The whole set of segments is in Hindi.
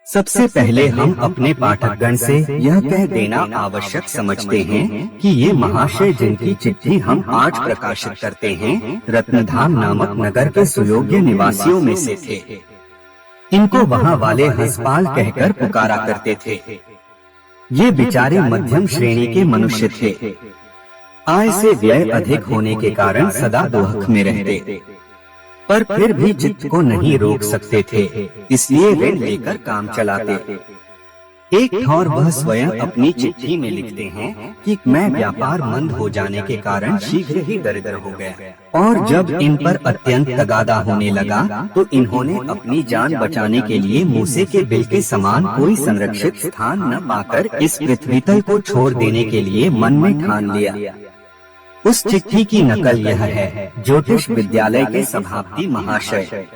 सबसे पहले हम अपने पाठकगण से यह कह देना आवश्यक समझते हैं कि ये महाशय जिनकी चिट्ठी हम आज प्रकाशित करते हैं, रत्नधाम नामक नगर के सुयोग्य निवासियों में से थे। इनको वहाँ वाले हंसपाल कहकर पुकारा करते थे। ये बेचारे मध्यम श्रेणी के मनुष्य थे। आय से व्यय अधिक होने के कारण सदा दुख में रहते, पर फिर भी चित्त को नहीं रोक सकते थे, इसलिए ऋण लेकर काम चलाते। एक ठौर वह स्वयं अपनी चिट्ठी में लिखते हैं कि मैं व्यापार मंद हो जाने के कारण शीघ्र ही दरिद्र हो गया, और जब इन पर अत्यंत तगादा होने लगा तो इन्होंने अपनी जान बचाने के लिए मूसे के बिल के समान कोई संरक्षित स्थान न पाकर इस पृथ्वी तल को छोड़ देने के लिए मन में ठान लिया। उस चिट्ठी की नकल यह है। ज्योतिष विद्यालय के सभापति महाशय।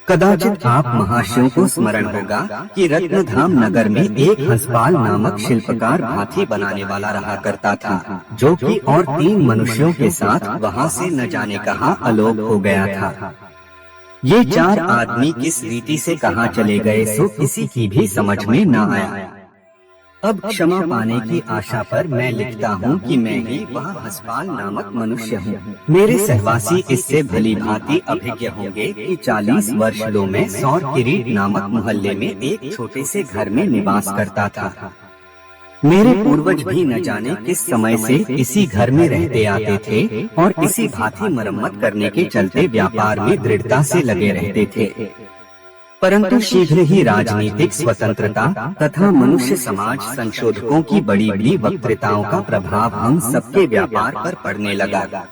कदाचित आप महाशयों को स्मरण होगा कि रत्नधाम नगर में एक हंसपाल नामक शिल्पकार हाथी बनाने वाला रहा करता था, जो कि और 3 मनुष्यों के साथ वहाँ से न जाने कहाँ अलोप हो गया था। ये 4 आदमी किस रीति से कहाँ चले गए सो किसी की भी समझ में न आया। अब क्षमा पाने की आशा पर मैं लिखता हूँ कि मैं ही वह हंसपाल नामक मनुष्य हूँ। मेरे सहवासी इससे भली भांति अभिज्ञ होंगे कि 40 वर्ष लो में सौर किरीट नामक मोहल्ले में एक छोटे से घर में निवास करता था। मेरे पूर्वज भी न जाने किस समय से इसी घर में रहते आते थे और इसी भांति मरम्मत करने के चलते व्यापार में दृढ़ता से लगे रहते थे। परंतु शीघ्र ही राजनीतिक स्वतंत्रता तथा मनुष्य समाज संशोधकों की बड़ी बड़ी वक्तृताओं का प्रभाव हम सबके व्यापार पर पड़ने लगा।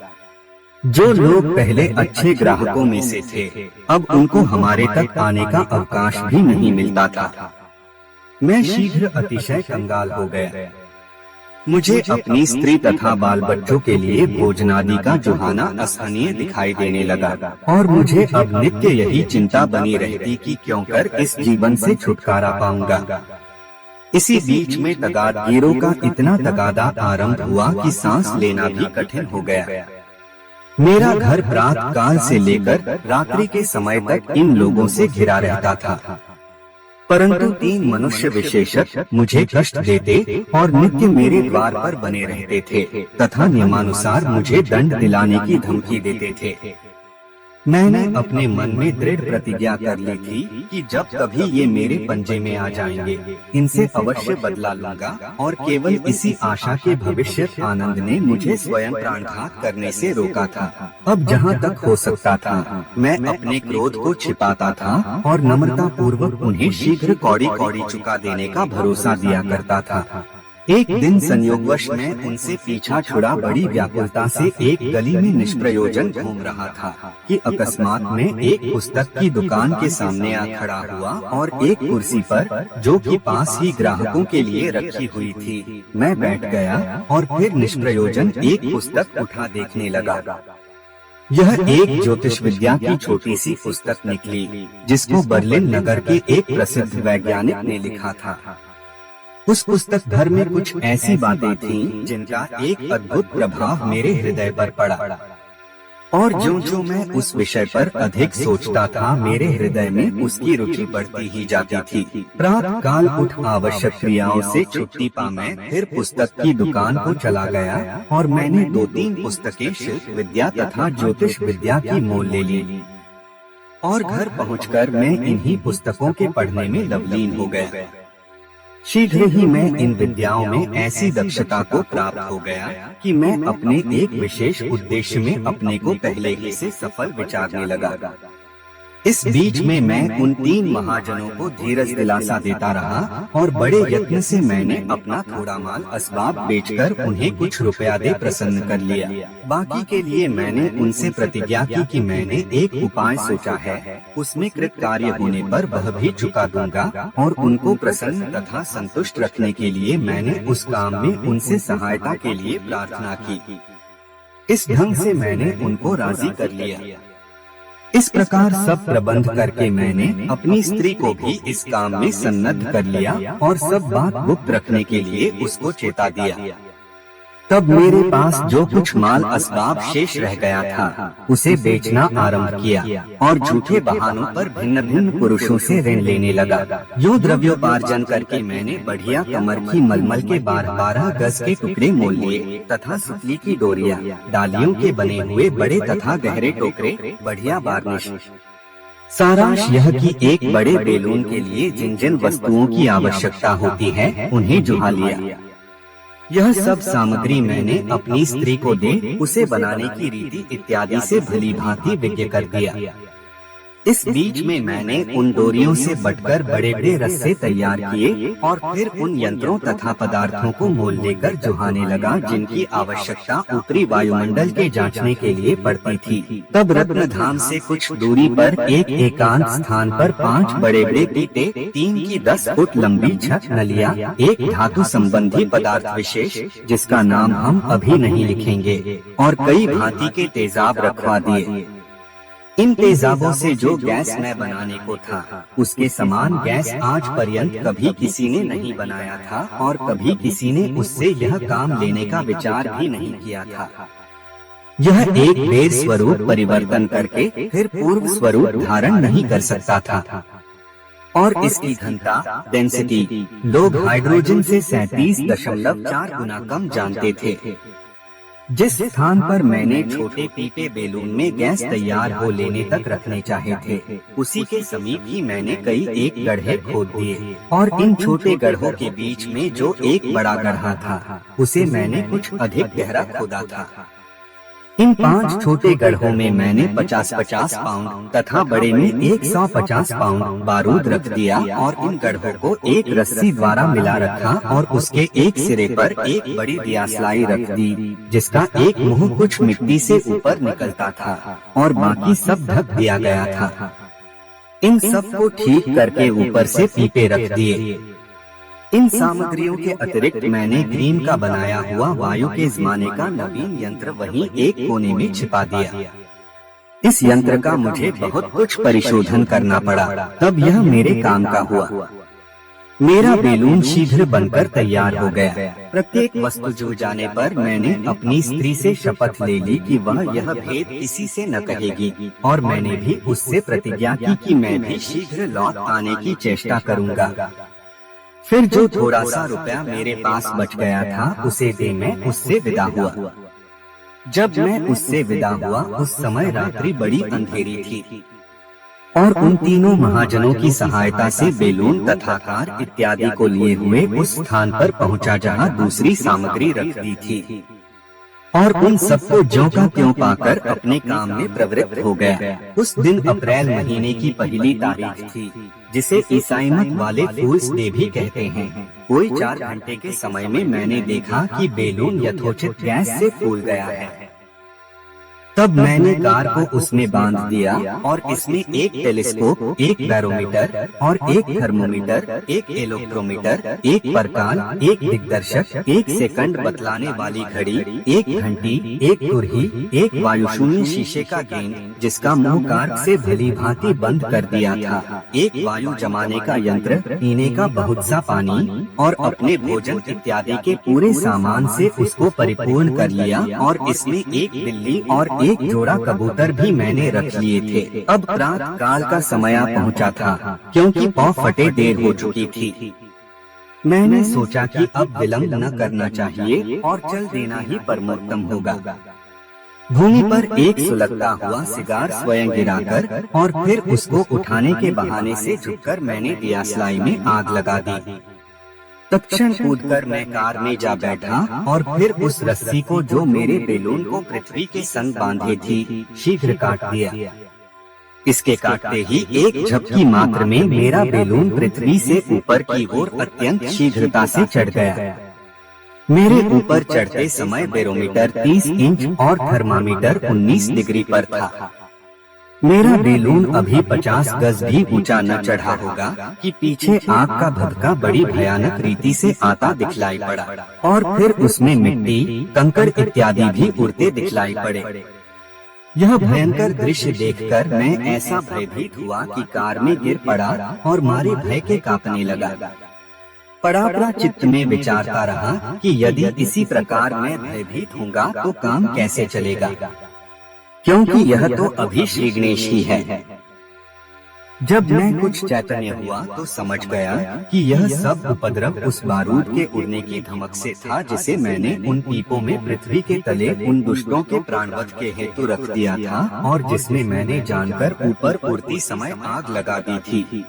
जो लोग पहले अच्छे ग्राहकों में से थे, अब उनको हमारे तक आने का अवकाश भी नहीं मिलता था। मैं शीघ्र अतिशय कंगाल हो गया। मुझे अपनी स्त्री तथा बाल बच्चों के लिए भोजनादि का जुहाना असहनीय दिखाई देने लगा, और मुझे अब नित्य यही चिंता बनी रहती कि क्यों कर इस जीवन से छुटकारा पाऊंगा। इसी बीच में तगादगीरों का इतना तगादा आरंभ हुआ कि सांस लेना भी कठिन हो गया। मेरा घर प्रातः काल से लेकर रात्रि के समय तक इन लोगों से घिरा रहता था, परंतु 3 मनुष्य विशेषज्ञ मुझे कष्ट देते और नित्य मेरे द्वार पर बने रहते थे तथा नियमानुसार मुझे दंड दिलाने की धमकी देते थे। मैंने अपने मन में दृढ़ प्रतिज्ञा कर ली थी कि जब कभी ये मेरे पंजे में आ जाएंगे, इनसे अवश्य बदला लूंगा, और केवल इसी आशा के भविष्य आनंद ने मुझे स्वयं प्राणघात करने से रोका था। अब जहाँ तक हो सकता था मैं अपने क्रोध को छिपाता था और नम्रता पूर्वक उन्हें शीघ्र कौड़ी कौड़ी चुका देने का भरोसा दिया करता था। एक दिन संयोगवश मैं उनसे पीछा छुड़ा बड़ी व्याकुलता से एक गली में निष्प्रयोजन घूम रहा था कि अकस्मात में एक पुस्तक की दुकान के सामने आ खड़ा हुआ और एक कुर्सी पर, जो कि पास ही ग्राहकों के लिए रखी हुई थी, मैं बैठ गया और फिर निष्प्रयोजन एक पुस्तक उठा देखने लगा। यह एक ज्योतिष विद्या की छोटी सी पुस्तक निकली, जिसको बर्लिन नगर के एक प्रसिद्ध वैज्ञानिक ने लिखा था। उस पुस्तक भर में कुछ ऐसी बातें थीं जिनका एक अद्भुत प्रभाव मेरे हृदय पर पड़ा, और जो मैं उस विषय पर अधिक सोचता था, मेरे हृदय में उसकी रुचि बढ़ती ही जाती थी। प्रातः काल उठ आवश्यक क्रियाओं से छुट्टी पा मैं फिर पुस्तक की दुकान को चला गया और मैंने 2-3 पुस्तकें शिल्प विद्या तथा ज्योतिष विद्या की मोल ले ली, और घर पहुंचकर मैं इन्हीं पुस्तकों के पढ़ने में लवलीन हो गया। शीघ्र ही मैं इन विद्याओं में ऐसी दक्षता को प्राप्त हो गया कि मैं अपने एक विशेष उद्देश्य में अपने को पहले ही से सफल विचारने लगा। इस बीच में मैं उन 3 महाजनों को धीरज दिलासा देता रहा, और बड़े यत्न से मैंने अपना थोड़ा माल असबाब बेचकर उन्हें कुछ रुपया दे प्रसन्न कर लिया। बाकी के लिए मैंने उनसे प्रतिज्ञा की कि मैंने एक उपाय सोचा है, उसमें कृत कार्य होने पर वह भी चुका दूंगा, और उनको प्रसन्न तथा संतुष्ट रखने के लिए मैंने उस काम में उनसे सहायता के लिए प्रार्थना की। इस ढंग से मैंने उनको राजी कर लिया। इस प्रकार सब प्रबंध करके मैंने अपनी स्त्री को भी इस काम में सन्नद्ध कर लिया और सब बात गुप्त रखने के लिए उसको चेता दिया। तब मेरे पास जो कुछ माल असबाब शेष रह गया था उसे बेचना आरंभ किया और झूठे बहानों पर भिन्न भिन्न पुरुषों से ऋण लेने लगा। यूं द्रव्योपार्जन करके मैंने बढ़िया कमर की मलमल के 12 गज के टुकड़े मोल लिए तथा सुतली की डोरियां, डालियों के बने हुए बड़े तथा गहरे टोकरे, बढ़िया बार्निश। सारांश यह कि एक बड़े बैलून के लिए जिन जिन वस्तुओं की आवश्यकता होती है उन्हें जुहा लिया। यह सब सामग्री मैंने अपनी स्त्री को दे उसे बनाने की रीति इत्यादि से भली भांति विज्ञ कर दिया। इस बीच में मैंने उन डोरियों से बटकर बड़े बड़े रस्से तैयार किए और फिर उन यंत्रों तथा पदार्थों को मोल लेकर जुहाने लगा जिनकी आवश्यकता ऊपरी वायुमंडल के जांचने के लिए पड़ती थी। तब रत्नधाम से कुछ दूरी पर एक एकांत स्थान पर 5 बड़े बड़े पीपे, 3 की 10 फुट लंबी छत नलिया, एक धातु संबंधी पदार्थ विशेष जिसका नाम हम अभी नहीं लिखेंगे, और कई भांति के तेजाब रखवा दिए। इन तेजाबों से जो गैस मैं बनाने को था उसके समान गैस आज पर्यंत कभी किसी ने नहीं बनाया था और कभी किसी ने उससे यह काम लेने का विचार भी नहीं किया था। यह एक बेर स्वरूप परिवर्तन करके फिर पूर्व स्वरूप धारण नहीं कर सकता था और इसकी घनता डेंसिटी लोग हाइड्रोजन से 37.4 गुना कम जानते थे। जिस स्थान पर मैंने छोटे पीपे बैलून में गैस तैयार हो लेने तक रखने चाहे थे उसी के समीप ही मैंने कई एक गड्ढे खोद दिए और इन छोटे गड्ढों के बीच में जो एक बड़ा गड्ढा था उसे मैंने कुछ अधिक गहरा खोदा था। इन 5 छोटे गड्ढों में मैंने 50-50 पाउंड तथा बड़े में 150 पाउंड बारूद रख दिया और इन गड्ढों को एक रस्सी द्वारा मिला रखा और उसके एक सिरे पर एक बड़ी दियासलाई रख दी जिसका एक मुंह कुछ मिट्टी से ऊपर निकलता था और बाकी सब ढक दिया गया था। इन सब को ठीक करके ऊपर से पीपे रख दिए। इन सामग्रियों के अतिरिक्त मैंने ग्रीन का बनाया हुआ वायु के जमाने का नवीन यंत्र वहीं एक कोने में छिपा दिया। इस यंत्र का मुझे बहुत कुछ परिशोधन करना पड़ा, तब यह मेरे काम का हुआ। मेरा बैलून शीघ्र बनकर तैयार हो गया। प्रत्येक वस्तु जुड़ जाने पर मैंने अपनी स्त्री से शपथ ले ली कि वह यह भेद किसी से न कहेगी और मैंने भी उससे प्रतिज्ञा की कि मैं भी शीघ्र लौट आने की चेष्टा करूँगा। फिर जो थोड़ा सा रुपया मेरे पास बच गया था उसे दे मैं उससे विदा हुआ। जब मैं उससे विदा हुआ उस समय रात्रि बड़ी अंधेरी थी और उन तीनों महाजनों की सहायता से बैलून तथा कार इत्यादि को लिए हुए उस स्थान पर पहुंचा जहां दूसरी सामग्री रख दी थी और उन सबको ज्यों का त्यों पाकर अपने काम में प्रवृत्त हो गया। उस दिन अप्रैल महीने की पहली तारीख थी जिसे ईसाई मत वाले फूल्स डे भी कहते हैं। कोई 4 घंटे के समय में मैंने देखा कि बैलून यथोचित गैस से फूल गया है। तब मैंने कार को उसमें बांध दिया और इसमें एक टेलीस्कोप, एक बैरोमीटर और एक थर्मोमीटर, एक इलेक्ट्रोमीटर, एक परकाल, एक दिग्दर्शक, एक सेकंड बतलाने वाली घड़ी, एक घंटी, एक तुरही, एक वायुशून्य शीशे का गेंद जिसका मुंह कार्क से भली भांति बंद कर दिया था, एक वायु जमाने का यंत्र, पीने का बहुत सा पानी और अपने भोजन इत्यादि के पूरे सामान से उसको परिपूर्ण कर लिया और इसमें एक बिल्ली और एक जोड़ा कबूतर भी मैंने रख लिए थे। अब प्रातः काल का समय पहुंचा था क्योंकि पौ फटे देर हो चुकी थी। मैंने सोचा कि अब विलंब न करना चाहिए और चल देना ही परमोत्तम होगा। भूमि पर एक सुलगता हुआ सिगार स्वयं गिराकर और फिर उसको उठाने के बहाने से झुककर मैंने दियासलाई में आग लगा दी। तत्क्षण कूदकर मैं कार में जा बैठा और फिर उस रस्सी को जो मेरे बैलून को पृथ्वी के संग बांधे थी शीघ्र काट दिया। इसके काटते ही एक झपकी मात्र में मेरा बैलून पृथ्वी से ऊपर की ओर अत्यंत शीघ्रता से चढ़ गया। मेरे ऊपर चढ़ते समय बैरोमीटर 30 इंच और थर्मामीटर 19 डिग्री पर था। मेरा बैलून अभी 50 गज भी ऊंचा न चढ़ा होगा कि पीछे आग का भभका बड़ी भयानक रीति से आता दिखलाई पड़ा और फिर उसमें मिट्टी, कंकड़ इत्यादि भी उड़ते दिखलाई पड़े। यह भयंकर दृश्य देखकर मैं ऐसा भयभीत हुआ कि कार में गिर पड़ा और मारे भय के कांपने लगा। पड़ा चित्त में विचारता रहा कि यदि इसी प्रकार मैं भयभीत होऊंगा तो काम कैसे चलेगा, क्योंकि यह तो अभी श्री गणेश ही है। जब मैं कुछ चैतन्य हुआ तो समझ गया कि यह सब उपद्रव उस बारूद के उड़ने की धमक से था जिसे मैंने उन पीपों में पृथ्वी के तले उन दुष्टों के प्राणवध के हेतु रख दिया था और जिसमें मैंने जानकर ऊपर उड़ती समय आग लगा दी थी।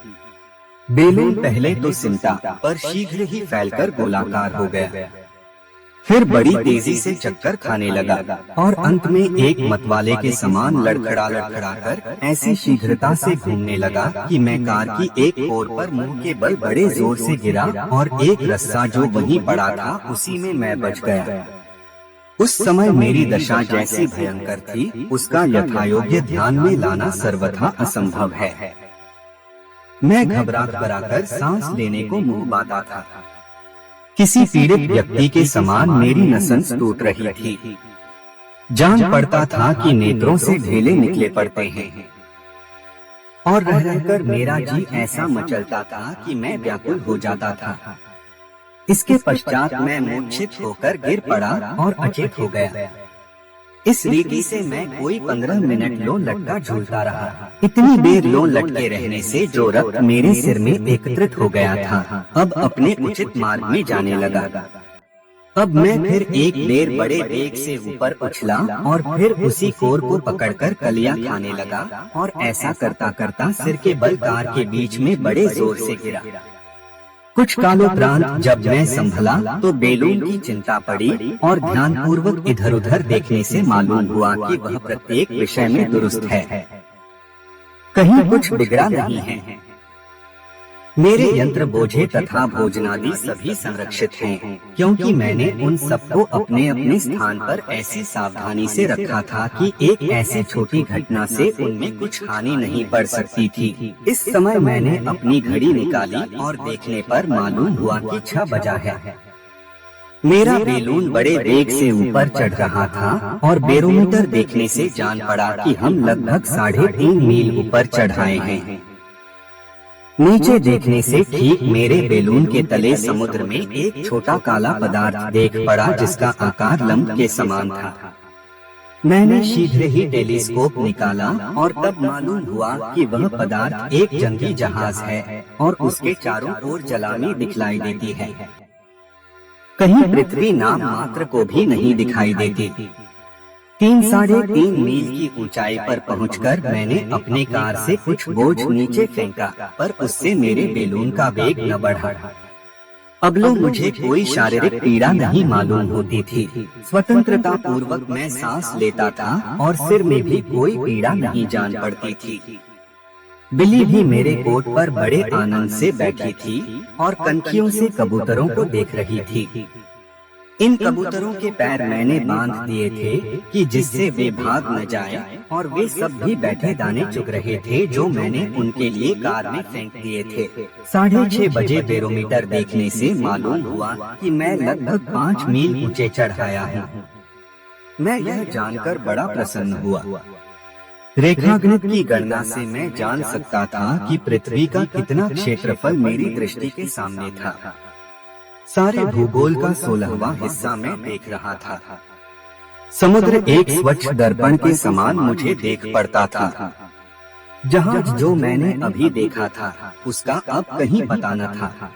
बेलून पहले तो सिमटा पर शीघ्र ही फैलकर गोलाकार हो गया, फिर बड़ी तेजी से चक्कर खाने लगा और अंत में एक मतवाले के समान लड़खड़ा कर ऐसी शीघ्रता से घूमने लगा कि मैं कार की एक ओर पर मुंह के बल बड़े जोर से गिरा और एक रस्सा जो वहीं पड़ा था उसी में मैं बच गया। उस समय मेरी दशा जैसी भयंकर थी उसका यथायोग्य ध्यान में लाना सर्वथा असंभव है। मैं घबरा कर सांस लेने को मुंह बांधा था। किसी पीड़ित व्यक्ति के समान मेरी नसें टूट रही थी। जान पड़ता था कि नेत्रों से ढेले निकले पड़ते हैं और रह रहकर मेरा जी ऐसा मचलता था कि मैं व्याकुल हो जाता था। इसके पश्चात मैं मूर्छित होकर गिर पड़ा और अचेत हो गया। इस रीति से मैं कोई 15 मिनट लो लटका झूलता रहा। इतनी देर लो लटके रहने से जो रक्त मेरे सिर में एकत्रित हो गया था अब अपने उचित मार्ग में जाने लगा। अब मैं फिर एक देर बड़े वेग से ऊपर उछला और फिर उसी कोर को पकड़कर कलियां खाने लगा और ऐसा करता करता सिर के बल कार के बीच में बड़े जोर से गिरा। कुछ कालोपरांत जब मैं संभला तो बेलून की चिंता पड़ी और ध्यानपूर्वक इधर उधर देखने से मालूम हुआ कि वह प्रत्येक विषय में दुरुस्त है, कहीं कुछ बिगड़ा नहीं है। मेरे यंत्र बोझे तथा भोजनादि सभी संरक्षित हैं, क्योंकि मैंने उन सबको अपने अपने स्थान पर ऐसी सावधानी से रखा था कि एक ऐसी छोटी घटना से उनमें कुछ हानि नहीं पड़ सकती थी। इस समय मैंने अपनी घड़ी निकाली और देखने पर मालूम हुआ कि 6 बजा है। मेरा बेलून बड़े वेग से ऊपर चढ़ रहा था और बैरोमीटर देखने से जान पड़ा कि हम लगभग 3.5 मील ऊपर चढ़ आए हैं। नीचे देखने से ठीक मेरे बेलून के तले समुद्र में एक छोटा काला पदार्थ देख पड़ा जिसका आकार लंब के समान था। मैंने शीघ्र ही टेलीस्कोप निकाला और तब मालूम हुआ कि वह पदार्थ एक जंगी जहाज है और उसके चारों ओर जलानी दिखलाई देती है, कहीं पृथ्वी नाम मात्र को भी नहीं दिखाई देती। 3-3.5 मील की ऊंचाई पर पहुंचकर मैंने अपने कार से कुछ बोझ नीचे फेंका, पर उससे मेरे बेलून का वेग न बढ़ा। अब लो मुझे कोई शारीरिक पीड़ा नहीं मालूम होती थी। स्वतंत्रता पूर्वक मैं सांस लेता था और सिर में भी कोई पीड़ा नहीं जान पड़ती थी। बिल्ली भी मेरे कोट पर बड़े आनंद से बैठी थी और कनखियों से कबूतरों को देख रही थी। इन कबूतरों के पैर मैंने बांध दिए थे कि जिससे वे भाग न जाएं, और वे सब भी बैठे दाने चुग रहे थे जो मैंने उनके लिए कार में फेंक दिए थे। 6:30 बजे बैरोमीटर देखने से मालूम हुआ कि मैं लगभग 5 मील ऊंचे चढ़ आया हूँ। मैं यह जानकर बड़ा प्रसन्न हुआ। रेखागणित की गणना से मैं जान सकता था कि पृथ्वी का कितना क्षेत्रफल मेरी दृष्टि के सामने था। सारे भूगोल का 16वां हिस्सा मैं देख रहा था। समुद्र एक स्वच्छ दर्पण के समान मुझे देख पड़ता था। जहाज जो मैंने अभी देखा था उसका अब कहीं पता न था।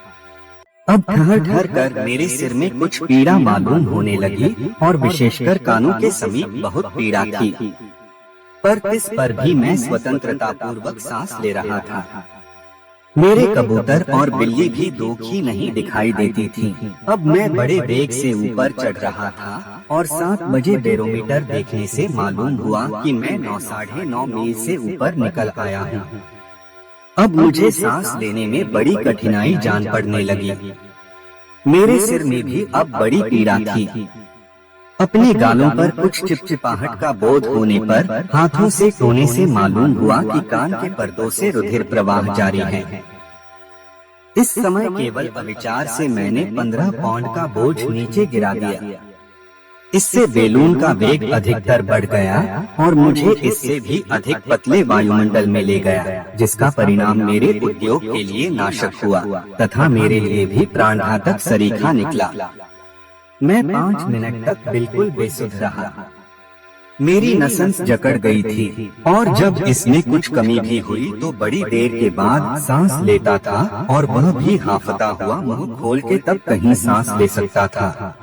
अब ठहर ठहर कर मेरे सिर में कुछ पीड़ा मालूम होने लगी और विशेषकर कानों के समीप बहुत पीड़ा थी, पर इस पर भी मैं स्वतंत्रता पूर्वक सांस ले रहा था। मेरे कबूतर और बिल्ली भी दुखी नहीं दिखाई देती थी। अब मैं बड़े वेग से ऊपर चढ़ रहा था और 7 बजे बैरोमीटर देखने से मालूम हुआ कि मैं 9-9.5 मील से ऊपर निकल आया हूँ। अब मुझे सांस लेने में बड़ी कठिनाई जान पड़ने लगी। मेरे सिर में भी अब बड़ी पीड़ा थी। अपने गालों पर कुछ चिपचिपाहट का बोध होने पर हाथों से टोने से मालूम हुआ कि कान के पर्दों से रुधिर प्रवाह जारी है। इस समय केवल अविचार से मैंने 15 पाउंड का बोझ नीचे गिरा दिया। इससे बेलून का वेग अधिकतर बढ़ गया और मुझे इससे भी अधिक पतले वायुमंडल में ले गया, जिसका परिणाम मेरे उद्योग के लिए नाशक हुआ तथा मेरे लिए भी प्राणघातक सरीखा निकला। मैं 5 मिनट तक बिल्कुल बेसुध रहा। मेरी नसंस जकड़ गई थी और जब इसमें कुछ कमी भी हुई तो बड़ी देर के बाद सांस लेता था और वह भी हांफता हुआ मुंह खोल के तब कहीं सांस ले सकता था।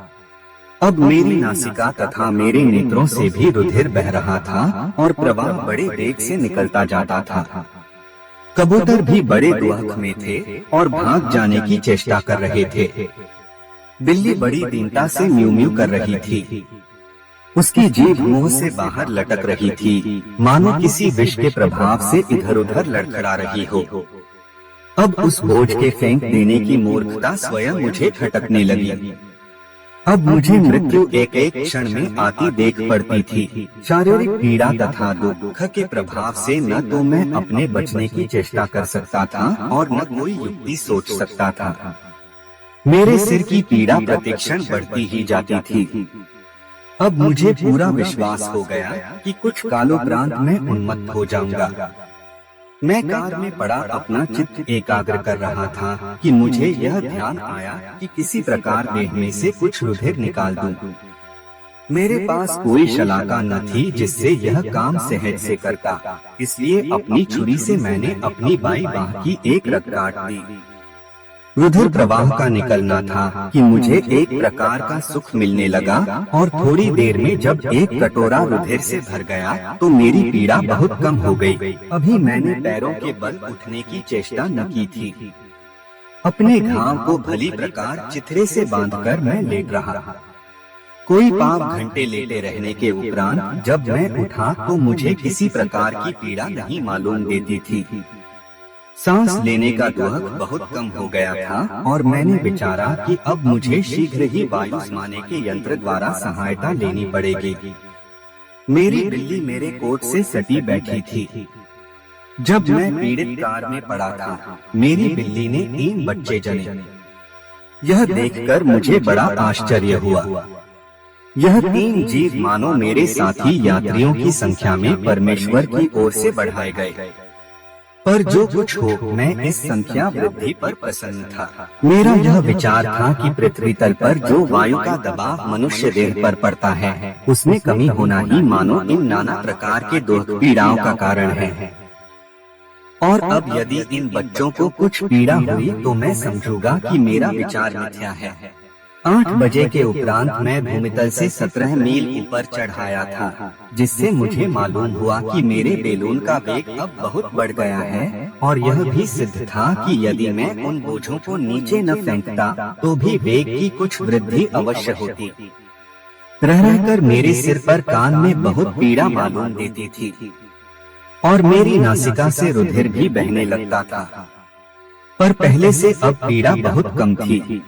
अब मेरी नासिका तथा मेरे नेत्रों से भी रुधिर बह रहा था और प्रवाह बड़े वेग से निकलता जाता था। कबूतर भी बड़े दुआख में थे और भाग जाने की चेष्टा कर रहे थे। बिल्ली बड़ी दीनता से म्यू म्यू कर रही थी। उसकी जीभ मुंह से बाहर लटक रही थी, मानो किसी विष के प्रभाव से इधर उधर लड़खड़ा रही हो। अब उस बोझ के फेंक देने की मूर्खता स्वयं मुझे खटकने लगी। अब मुझे मृत्यु एक एक क्षण में आती देख पड़ती थी। शारीरिक पीड़ा तथा दुख के प्रभाव से न तो मैं अपने बचने की चेष्टा कर सकता था और न कोई युक्ति सोच सकता था। मेरे सिर की पीड़ा प्रतिक्षण बढ़ती ही जाती थी। अब मुझे पूरा विश्वास हो गया कि कुछ कालोपरांत मैं उन्मत्त हो जाऊंगा। मैं कार में पड़ा अपना चित्त एकाग्र कर रहा था कि मुझे यह ध्यान आया कि किसी प्रकार देह में से कुछ रुधिर निकाल दूं। मेरे पास कोई शलाका न थी जिससे यह काम सहज से करता, इसलिए अपनी छुरी से मैंने अपनी बाईं बांह की एक रग काट दी। रुधिर प्रवाह का निकलना था कि मुझे एक प्रकार का सुख मिलने लगा और थोड़ी देर में जब एक कटोरा रुधिर से भर गया तो मेरी पीड़ा बहुत कम हो गई। अभी मैंने पैरों के बल उठने की चेष्टा न की थी। अपने घाव को भली प्रकार चिथड़े से बांधकर मैं लेट रहा। कोई 5 घंटे लेटे रहने के उपरांत जब मैं उठा तो मुझे किसी प्रकार की पीड़ा नहीं मालूम देती थी। सांस लेने का दुख बहुत कम हो गया था और मैंने विचारा कि अब मुझे शीघ्र ही वायु समाने के यंत्र द्वारा सहायता लेनी पड़ेगी। मेरी बिल्ली मेरे कोट से सटी बैठी थी। जब मैं पीड़ित कार में पड़ा था, मेरी बिल्ली ने 3 बच्चे जने। यह देखकर मुझे बड़ा आश्चर्य हुआ। यह 3 जीव मानो मेरे साथी यात्रियों की संख्या में परमेश्वर की ओर से बढ़ाए गए। पर जो कुछ हो, मैं इस संख्या वृद्धि पर प्रसन्न था। मेरा यह विचार था कि पृथ्वी तल पर जो वायु का दबाव मनुष्य देह पर पड़ता है, उसमें कमी होना ही मानो इन नाना प्रकार के दुख पीड़ाओं का कारण है। और अब यदि इन बच्चों को कुछ पीड़ा हुई तो मैं समझूंगा कि मेरा विचार मिथ्या है। 8 बजे के उपरांत मैं भूमितल से 17 मील ऊपर चढ़ाया था, जिससे मुझे मालूम हुआ कि मेरे बेलून का वेग अब बहुत बढ़ गया है और यह भी सिद्ध था कि यदि मैं उन बोझों को नीचे न फेंकता तो भी वेग की कुछ वृद्धि अवश्य होती। रह रहकर मेरे सिर पर कान में बहुत पीड़ा मालूम देती थी और मेरी नासिका से रुधिर भी बहने लगता था, पर पहले से अब पीड़ा बहुत कम थी।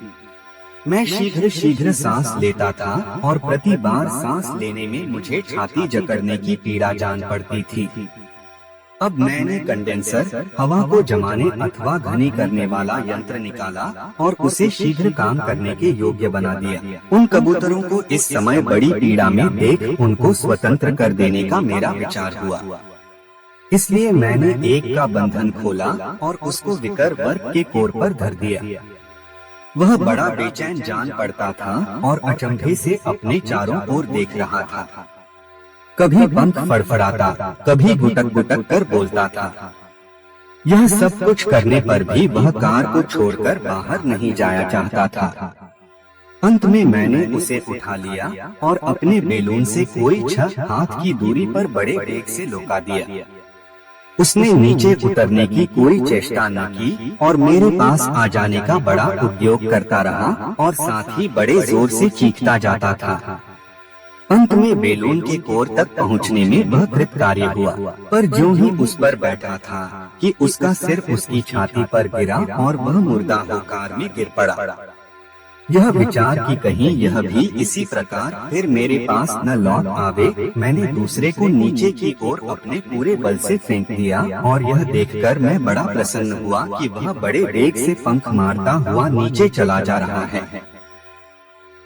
मैं शीघ्र शीघ्र सांस लेता था और प्रति बार सांस लेने में मुझे छाती जकड़ने की पीड़ा जान पड़ती थी। अब मैंने कंडेंसर, हवा को जमाने अथवा घनी करने वाला यंत्र निकाला और उसे शीघ्र काम करने के योग्य बना दिया। उन कबूतरों को इस समय बड़ी पीड़ा में देख उनको स्वतंत्र कर देने का मेरा विचार हुआ। इसलिए मैंने एक का बंधन खोला और उसको विकर वर्ग के कोर पर धर दिया। वह बड़ा बेचैन जान पड़ता था और अचंभे से अपने चारों ओर देख रहा था। कभी पंख फड़फड़ाता, कभी गुटक गुटक कर बोलता था। यह सब कुछ करने पर भी वह कार को छोड़कर बाहर नहीं जाया चाहता था। अंत में मैंने उसे उठा लिया और अपने बेलून से कोई 6 हाथ की दूरी पर बड़े वेग से लुका दिया। उसने नीचे उतरने की कोई चेष्टा न की और मेरे पास आ जाने का बड़ा उद्योग करता रहा और साथ ही बड़े जोर से चीखता जाता था। अंत में बेलून के कोर तक पहुंचने में वह कृतकार्य हुआ, पर ज्यों ही उस पर बैठा था कि उसका सिर उसकी छाती पर गिरा और वह मुर्दा होकर में गिर पड़ा। यह विचार कि कहीं यह भी इसी प्रकार फिर मेरे पास न लौट आवे, मैंने दूसरे को नीचे की ओर अपने पूरे बल से फेंक दिया और यह देखकर मैं बड़ा प्रसन्न हुआ कि वह बड़े वेग से पंख मारता हुआ नीचे चला जा रहा है।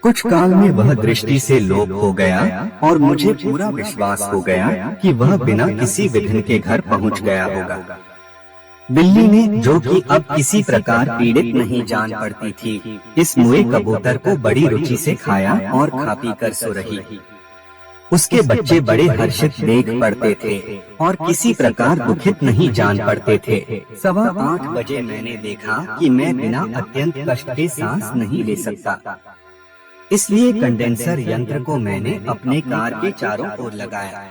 कुछ काल में वह दृष्टि से लोप हो गया और मुझे पूरा विश्वास हो गया कि वह बिना किसी विघ्न के घर पहुंच गया होगा। बिल्ली ने, जो कि अब किसी प्रकार पीड़ित नहीं जान पड़ती थी, इस मुए कबूतर को बड़ी रुचि से खाया और खा पी कर सो रही। उसके बच्चे बड़े हर्षित देख पड़ते थे और किसी प्रकार दुखित नहीं जान पड़ते थे। 8:15 बजे मैंने देखा कि मैं बिना अत्यंत कष्ट के सांस नहीं ले सकता। इसलिए कंडेंसर यंत्र को मैंने अपने कार के चारों ओर लगाया।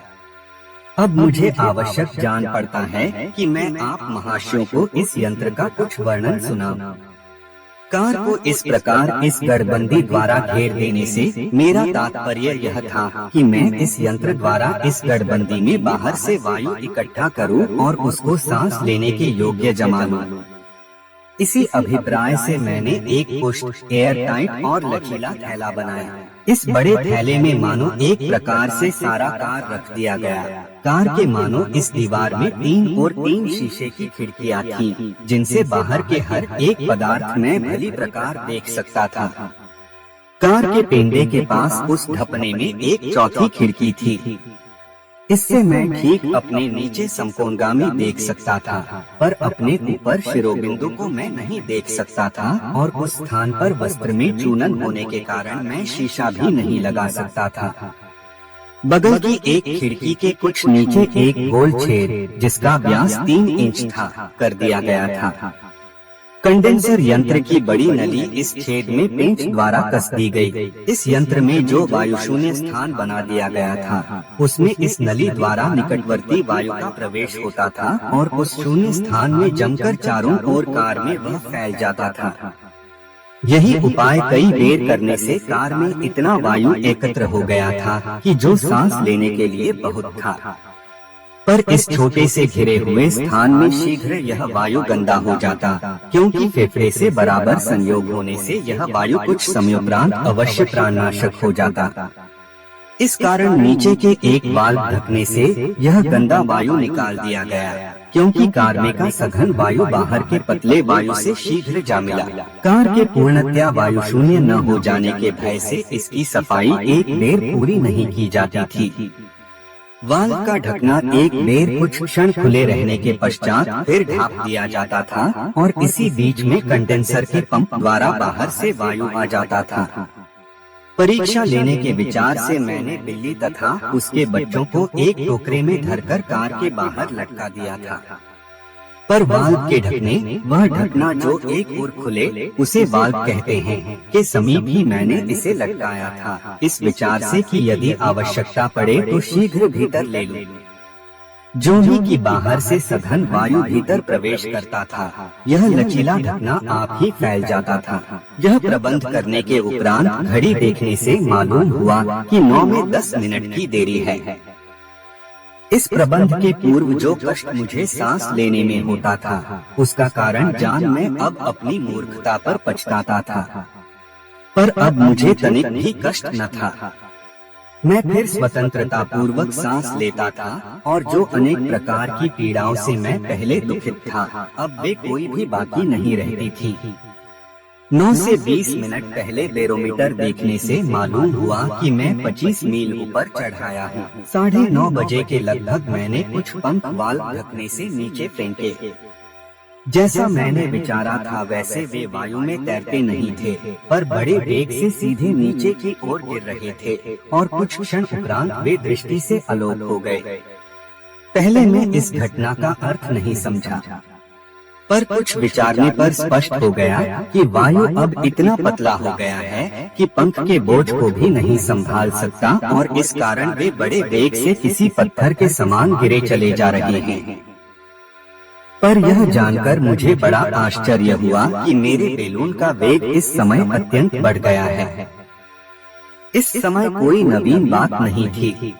अब मुझे आवश्यक जान पड़ता है कि मैं आप महाशयों को इस यंत्र का कुछ वर्णन सुनाऊं। कार को इस प्रकार इस गड़बंदी द्वारा घेर देने से मेरा तात्पर्य यह था कि मैं इस यंत्र द्वारा इस गड़बंदी में बाहर से वायु इकट्ठा करूं और उसको सांस लेने के योग्य जमा लूं। इसी अभिप्राय से मैंने एक पुष्ट, एयर टाइट और लचीला थैला बनाया। इस बड़े थैले में मानो एक प्रकार से सारा कार रख दिया गया। कार के मानो इस दीवार में 3 शीशे की खिड़कियां थीं, जिनसे बाहर के हर एक पदार्थ में भली प्रकार देख सकता था। कार के पेंडे के पास उस ढपने में एक चौथी खिड़की थी। इससे मैं ठीक अपने नीचे समकोणगामी देख सकता था, पर अपने ऊपर शिरोबिंदु को मैं नहीं देख सकता था और उस स्थान पर वस्त्र में चूनन होने के कारण मैं शीशा भी नहीं लगा सकता था। बगल की एक खिड़की के कुछ नीचे एक गोल छेद, जिसका व्यास 3 इंच था, कर दिया गया था। कंडेंसर यंत्र की बड़ी नली इस छेद में पेंच द्वारा कस दी गई। इस यंत्र में जो वायु शून्य स्थान बना दिया गया था, उसमें इस नली द्वारा निकटवर्ती वायु का प्रवेश होता था और उस शून्य स्थान में जमकर चारों ओर कार में वह फैल जाता था। यही उपाय कई बेर करने से कार में इतना वायु एकत्र हो गया था कि जो सांस लेने के लिए बहुत था। पर इस छोटे से घिरे हुए स्थान में शीघ्र यह वायु गंदा हो जाता, क्योंकि फेफड़े से बराबर संयोग होने से यह वायु कुछ समयोपरांत अवश्य प्राणनाशक हो जाता। इस कारण नीचे के एक वाल्व ढकने से यह गंदा वायु निकाल दिया गया, क्योंकि कार में का सघन वायु बाहर के पतले वायु से शीघ्र जा मिला। कार के पूर्णतया वायु शून्य न हो जाने के भय से इसकी सफाई एक बेर पूरी नहीं की जाती थी। वाल्व का ढकना एक बेर कुछ क्षण खुले रहने के पश्चात फिर ढाप दिया जाता था और इसी बीच में कंडेंसर के पंप द्वारा बाहर से वायु आ जाता था। परीक्षा लेने के विचार से मैंने बिल्ली तथा उसके बच्चों को एक टोकरे में धरकर कार के बाहर लटका दिया था। पर वाल्व के ढकने, वह ढकना जो एक ओर खुले उसे वाल्व कहते हैं, के समीप ही मैंने इसे लटकाया था, इस विचार से कि यदि आवश्यकता पड़े तो शीघ्र भीतर ले लूं। जो ही कि बाहर से सघन वायु भीतर प्रवेश करता था, यह लचीला ढकना आप ही फैल जाता था। यह प्रबंध करने के उपरांत घड़ी देखने से मालूम हुआ कि 9 में 10 मिनट की देरी है। इस प्रबंध के पूर्व जो कष्ट मुझे सांस लेने में होता था, उसका कारण जान मैं अब अपनी मूर्खता पर पछताता था। पर अब मुझे तनिक भी कष्ट न था। मैं फिर स्वतंत्रता पूर्वक सांस लेता था और जो अनेक प्रकार की पीड़ाओं से मैं पहले दुखित था, अब वे कोई भी बाकी नहीं रहती थी। 9 से 20 मिनट पहले बैरोमीटर देखने से मालूम हुआ कि मैं 25 मील ऊपर चढ़ाया हूँ। 9:30 बजे के लगभग मैंने कुछ पंप वाल्व ढकने से नीचे फेंके। जैसा मैंने विचारा था वैसे वे वायु में तैरते नहीं थे, पर बड़े वेग से सीधे नीचे की ओर गिर रहे थे और कुछ क्षण उपरांत वे दृष्टि से अलोप हो गए। पहले मैं इस घटना का अर्थ नहीं समझा, पर कुछ विचारने पर स्पष्ट हो गया कि वायु अब इतना पतला हो गया है कि पंख के बोझ को भी नहीं संभाल सकता और इस कारण वे बड़े वेग से किसी पत्थर के समान गिरे चले जा रहे हैं। पर यह जानकर मुझे बड़ा आश्चर्य हुआ कि मेरे बैलून का वेग इस समय अत्यंत बढ़ गया है। इस समय कोई नवीन बात नहीं थी।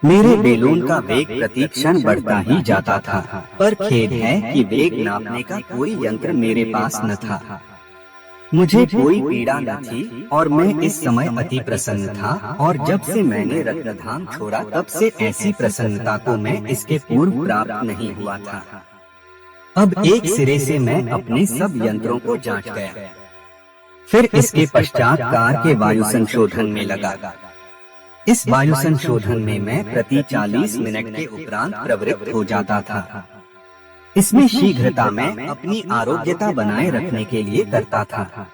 मेरे बैलून का वेग प्रति क्षण बढ़ता ही जाता था, पर खेद है कि वेग नापने का कोई यंत्र मेरे पास न था। मुझे कोई पीड़ा न थी और मैं इस समय अति प्रसन्न था, और जब से मैंने रत्नधाम छोड़ा तब से ऐसी प्रसन्नता को मैं इसके पूर्व प्राप्त नहीं हुआ था। अब एक सिरे से मैं अपने सब यंत्रों को जांच गया। फिर इसके पश्चात कार के वायु संशोधन में लगा। इस वायु संशोधन में मैं प्रति 40 मिनट के उपरांत प्रवृत्त हो जाता था। इसमें शीघ्रता मैं अपनी आरोग्यता बनाए रखने के लिए करता था।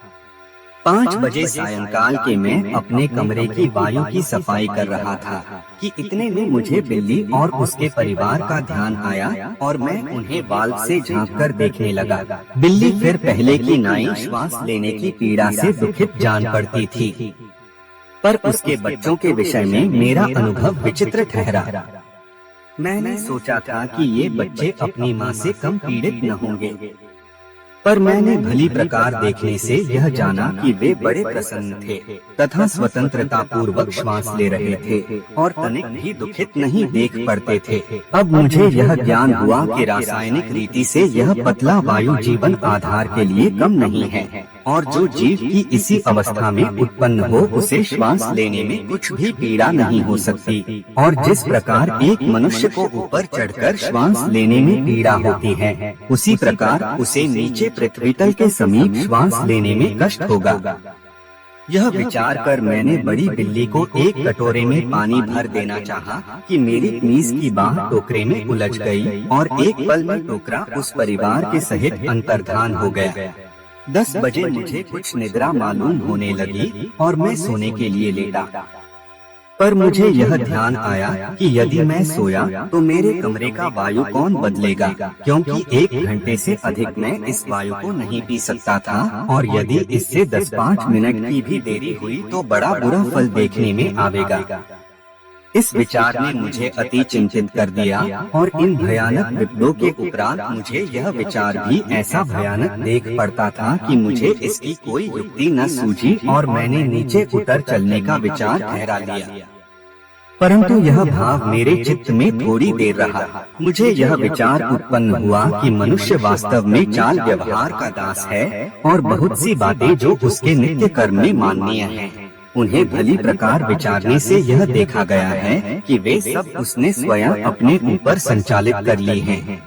5 बजे सायंकाल के मैं अपने कमरे की वायु की सफाई कर रहा था कि इतने में मुझे बिल्ली और उसके परिवार का ध्यान आया और मैं उन्हें वाल्व से झांककर देखने लगा। बिल्ली फिर पहले की नाई श्वास लेने की पीड़ा से दुखित जान पड़ती थी, पर उसके बच्चों के विषय में मेरा अनुभव विचित्र ठहरा। मैंने सोचा था कि ये बच्चे अपनी माँ से कम पीड़ित न होंगे, पर मैंने भली प्रकार देखने से यह जाना कि वे बड़े प्रसन्न थे तथा स्वतंत्रता पूर्वक श्वास ले रहे थे और तनिक भी दुखित नहीं देख पड़ते थे। अब मुझे यह ज्ञान हुआ कि रासायनिक रीति से यह पतला वायु जीवन आधार के लिए कम नहीं है और जो जीव की इसी अवस्था में उत्पन्न हो उसे श्वास लेने में कुछ भी पीड़ा नहीं हो सकती, और जिस प्रकार एक मनुष्य को ऊपर चढ़कर श्वास लेने में पीड़ा होती है, उसी प्रकार उसे नीचे पृथ्वी तल के समीप श्वास लेने में कष्ट होगा। यह विचार कर मैंने बड़ी बिल्ली को एक कटोरे में पानी भर देना चाहा कि मेरी मीज की बाह टोकरे में उलझ गई और एक पल में टोकरा उस परिवार के सहित अंतर्धान हो गया। 10 बजे मुझे कुछ निद्रा मालूम होने लगी और मैं सोने के लिए लेटा, पर मुझे यह ध्यान आया कि यदि मैं सोया तो मेरे कमरे का वायु कौन बदलेगा, क्योंकि 1 घंटे से अधिक मैं इस वायु को नहीं पी सकता था और यदि इससे 10-5 मिनट की भी देरी हुई तो बड़ा बुरा फल देखने में आवेगा। इस विचार ने मुझे अति चिंतित कर दिया और इन भयानक विपदों के उपरांत मुझे यह विचार भी ऐसा भयानक देख पड़ता था कि मुझे इसकी कोई युक्ति न सूझी और मैंने नीचे उतर चलने का विचार ठहरा लिया। परंतु यह भाव मेरे चित्त में थोड़ी देर रहा। मुझे यह विचार उत्पन्न हुआ कि मनुष्य वास्तव में चाल व्यवहार का दास है और बहुत सी बातें जो उसके नित्य कर्म में माननीय हैं, उन्हें भली प्रकार विचारने से यह देखा गया है कि वे सब उसने स्वयं अपने ऊपर संचालित कर ली हैं।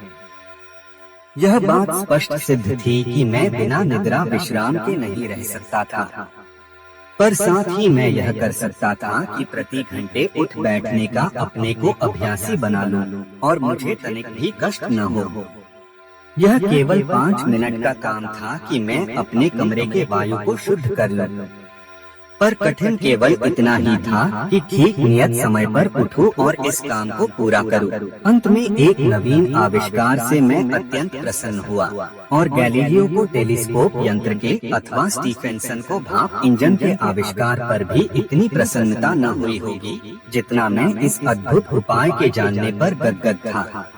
यह बात स्पष्ट सिद्ध थी कि मैं बिना निद्रा विश्राम के नहीं रह सकता था, पर साथ ही मैं यह कर सकता था कि प्रति घंटे उठ बैठने का अपने को अभ्यासी बना लूं और मुझे तनिक भी कष्ट न हो। यह केवल 5 मिनट का काम था कि मैं अपने कमरे के वायु को शुद्ध कर लूं, पर कठिन केवल इतना ही था कि ठीक नियत समय पर उठूं और इस काम को पूरा करूं। अंत में एक नवीन आविष्कार से मैं अत्यंत प्रसन्न हुआ और गैलीलियो को टेलीस्कोप यंत्र के अथवा स्टीफेंसन को भाप इंजन के आविष्कार पर भी इतनी प्रसन्नता न हुई होगी जितना मैं इस अद्भुत उपाय के जानने पर गदगद था।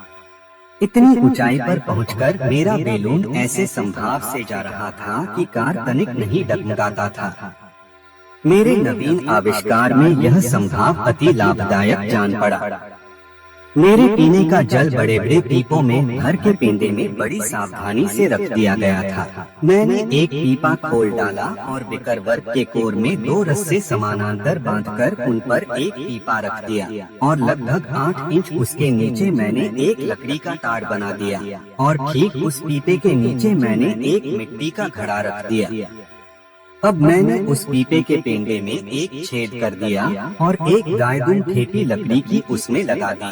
इतनी ऊंचाई पर पहुंचकर मेरा बेलून ऐसे संभाव से जा रहा था कि कार तनिक नहीं डगमगाता था। मेरे नवीन आविष्कार में यह संभाव अति लाभदायक जान पड़ा। मेरे पीने का जल बड़े बड़े पीपों में भर के पेंदे में बड़ी सावधानी से रख दिया गया था। मैंने एक पीपा खोल डाला और विकर वर्ग के कोर में 2 रस्से समानांतर बांधकर उन पर एक पीपा रख दिया और लगभग 8 इंच उसके नीचे मैंने एक लकड़ी का टाड़ बना दिया और ठीक उस पीपे के नीचे मैंने एक मिट्टी का घड़ा रख दिया। अब मैंने उस पीपे के पेंडे में एक छेद कर दिया और एक गायदुन ठेपी लकड़ी की उसमें लगा दी।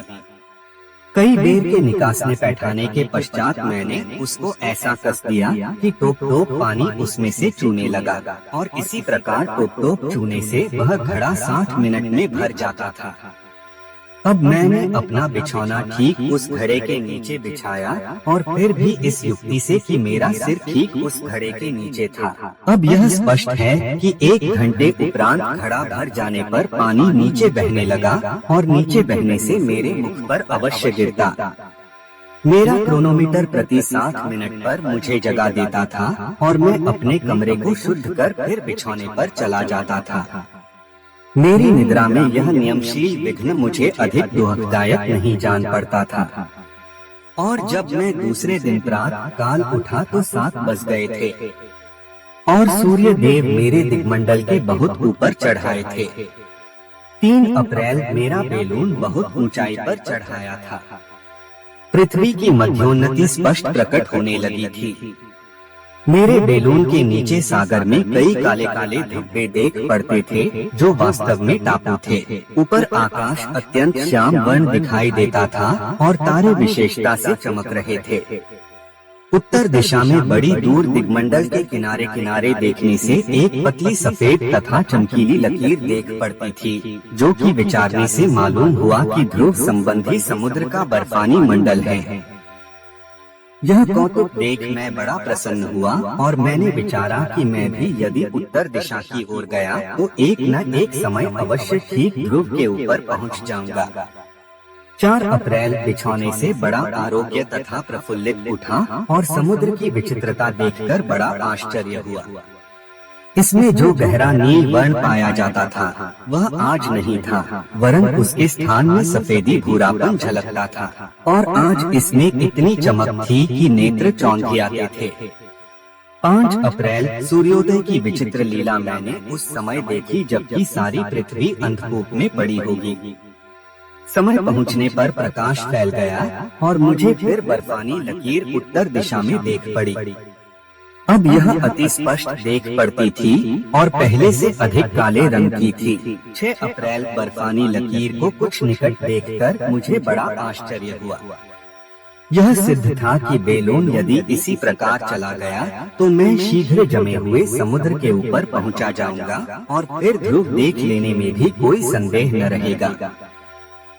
कई बेर के निकासने बैठाने के पश्चात मैंने उसको ऐसा कस दिया कि टोप टोप पानी उसमें से चूने लगा और इसी प्रकार टोप टोप चूने से वह घड़ा 60 मिनट में भर जाता था। अब मैंने अपना बिछौना ठीक उस घड़े के नीचे बिछाया और फिर भी इस युक्ति से कि मेरा सिर ठीक उस घड़े के नीचे था। अब यह स्पष्ट है कि 1 घंटे उपरांत घड़ा भर जाने पर पानी नीचे बहने लगा और नीचे बहने से मेरे मुख पर अवश्य गिरता। मेरा क्रोनोमीटर प्रति 60 मिनट पर मुझे जगा देता था और मैं अपने कमरे को शुद्ध कर फिर बिछौने पर चला जाता था। मेरी निद्रा में यह नियमशील विघ्न मुझे अधिक दुखदायक नहीं जान पड़ता था और जब मैं दूसरे दिन प्रातः काल उठा तो 7 बज गए थे और सूर्य देव मेरे दिग्मंडल के बहुत ऊपर चढ़ाए थे। 3 अप्रैल मेरा बेलून बहुत ऊंचाई पर चढ़ाया था। पृथ्वी की मध्योन्नति स्पष्ट प्रकट होने लगी थी। मेरे बेलून के नीचे सागर में कई काले काले धब्बे देख पड़ते थे, जो वास्तव में टापू थे। ऊपर आकाश अत्यंत श्याम वर्ण दिखाई देता था और तारे विशेषता से चमक रहे थे। उत्तर दिशा में बड़ी दूर दिग्मंडल के किनारे किनारे देखने से एक पतली सफेद तथा चमकीली लकीर देख पड़ती थी, जो कि विचारने से मालूम हुआ कि ध्रुव संबंधी समुद्र का बर्फानी मंडल है। यह कौतुक देख मैं बड़ा प्रसन्न हुआ और मैंने विचारा कि मैं भी यदि उत्तर दिशा की ओर गया तो एक न एक समय अवश्य ठीक ध्रुव के ऊपर पहुंच जाऊंगा। 4 अप्रैल बिछौने से बड़ा आरोग्य तथा प्रफुल्लित उठा और समुद्र की विचित्रता देखकर बड़ा आश्चर्य हुआ। इसमें जो गहरा नील वर्ण पाया जाता था वह आज नहीं था, वरन उसके स्थान में सफेदी भूरापन झलकता था और आज इसमें इतनी चमक थी कि नेत्र चौंधे आते थे। 5 अप्रैल सूर्योदय की विचित्र लीला मैंने उस समय देखी जबकि सारी पृथ्वी अंधकूप में पड़ी होगी। समय पहुंचने पर प्रकाश फैल गया और मुझे फिर बर्फानी लकीर उत्तर दिशा में देख पड़ी। अब यह अति स्पष्ट देख पड़ती थी और पहले से अधिक काले रंग की थी। 6 अप्रैल बर्फानी लकीर को कुछ निकट देखकर मुझे बड़ा आश्चर्य हुआ। यह सिद्ध था कि बेलून यदि इसी प्रकार चला गया तो मैं शीघ्र जमे हुए समुद्र के ऊपर पहुंचा जाऊंगा और फिर ध्रुव देख लेने में भी कोई संदेह न रहेगा।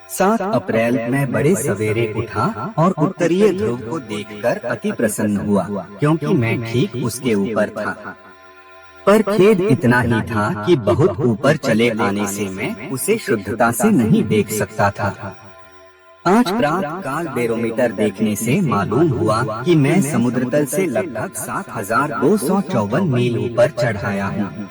7 अप्रैल मैं बड़े सवेरे उठा और उत्तरीय ध्रुव को देखकर अति प्रसन्न हुआ, क्योंकि मैं ठीक उसके ऊपर था। पर खेद इतना ही था कि बहुत ऊपर चले आने से मैं उसे शुद्धता से नहीं देख सकता था। आज प्रातः काल बैरोमीटर देखने से मालूम हुआ कि मैं समुद्र तल से लगभग 7254 मील ऊपर चढ़ आया हूँ।